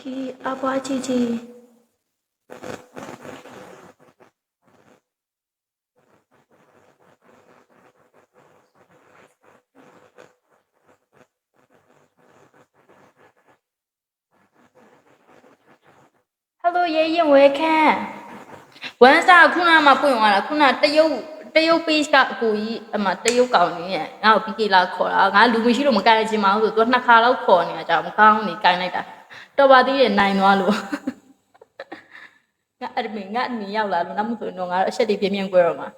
Kiki, apa Cici? Hello, 爷爷，我也看。晚上kuna mà bùi ngoài là kuna tây yêu page cả cùi mà tây yêu cầu nè ngao bị kỳ là khó là ngao lưu mình chỉ được một cái gì mà rồi tôi nãy khá lâu khó nè chả một cái này cái này đã đâu bao giờ này nó luôn ngao mình nhau là năm tuổi nó ngao sẽ đi biển miền quê rồi mà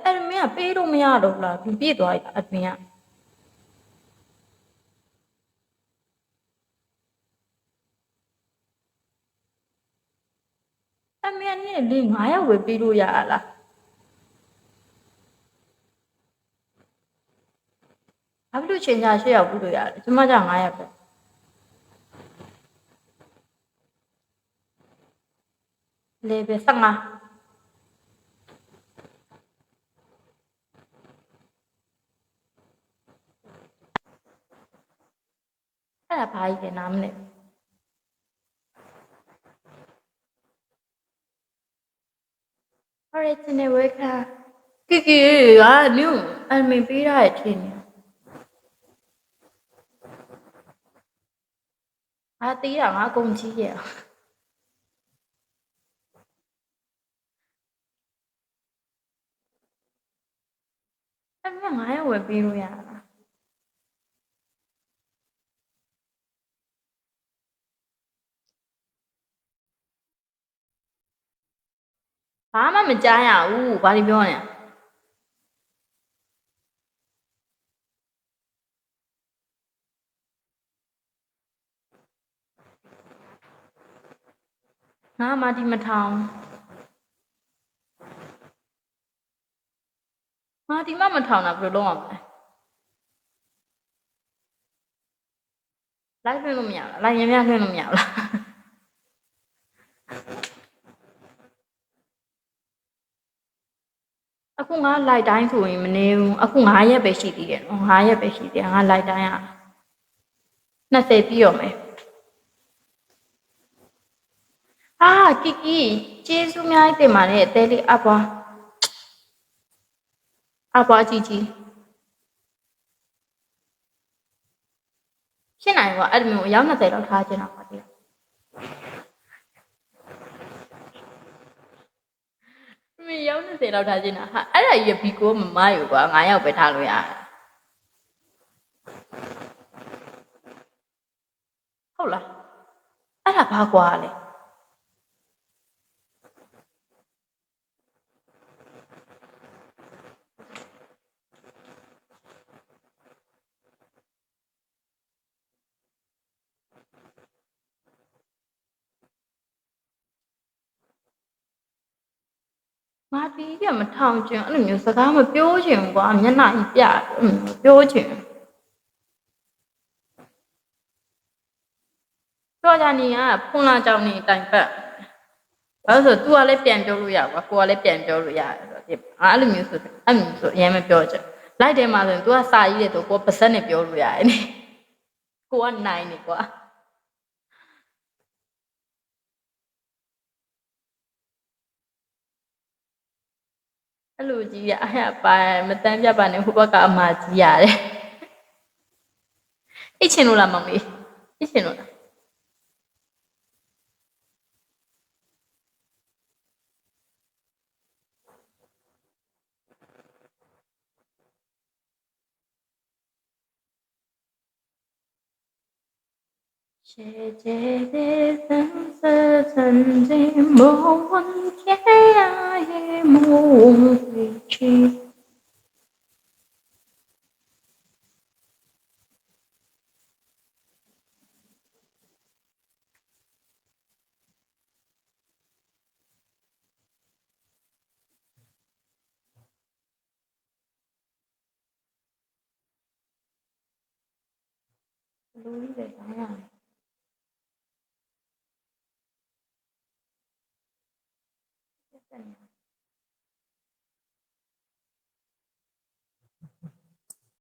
em mình à biết đâu mình à đâu là biết rồi em mình à em mình này đi ngay à về biết đâu ya là em biết chuyện gì sẽ biết đâu ya chứ mà chẳng ngay à lấy về sang à hay là phải cái nam này original way cả Kiki à nếu em mình biết rồi thì à tí là ngã công chí vậy em biết ngã về biết đâu yaဘာမှမကြားရဘူးဘာလို့ပြောနေငါမာဒီမထောင်မာဒီမထောင်တာဘယ်လိုလုပ်အောင်လဲ live လွှင့်လို့မရဘူး live များလွှင့်လို့မရဘူးလားအခုငါ live တိုင်းဆိုရင်မနေဘူးအခု9ရက်ပဲရှိသေးတယ်နော်9ရက်ပဲရှိသေးတယ်ငါ live တိုင်းอ่ะ20ပြီးရောမယ်အာကီကီကျေးဇူးများတင်ပါတယ်အသေးလေးအပွားကြီးဖြစ်နိုင်ပါအဲ့လိုမျိုးအယောက်20လောက်ထားချင်တာပါတိမယောက်20လောက်ထားချင်တာဟာအဲ့ဒါကြီးဘီကိုမမယူကွာ9ယောက်ပဲထားလို့ရတယ်ဟုတ်လားအဲ့ဒါဘာကွာလဲငါတီးရမထောင်ချင်အဲ့လိုမျိုးစကားမပြောချင်ဘူးကွာမျက်နှာကြီးပြပြောချင်တော့ကြနေကဖုန်းလာကြောင်နေတိုင်ပတ်ဘာလို့ဆို तू ကလည်းပြန်ပြောလို့ရကွာကိုကလည်းပြန်ပြောလို့ရတယ်ဆိုတော့အဲ့လိုမျိုးဆိုအရင်မပြောချင်လိုက်တယ်မှာဆိုရင် तू ကစာရေးတယ်ဆိုကိုပါစက်နဲ့ပြောလို့ရတယ်နိကိုကနိုင်နေကွာအဲ့လိုကြီးရအဲ့ပါမတန်းပြပါနဲ့ဟိုဘက်ကအမကြီးရတယ်အိတ်ချင်လို့လားမောင်လေးအိတ်ချင်လို့လား谢谢的粉色曾经莫问天涯也莫问归去လူကြီးပဲကောင်းရတယ်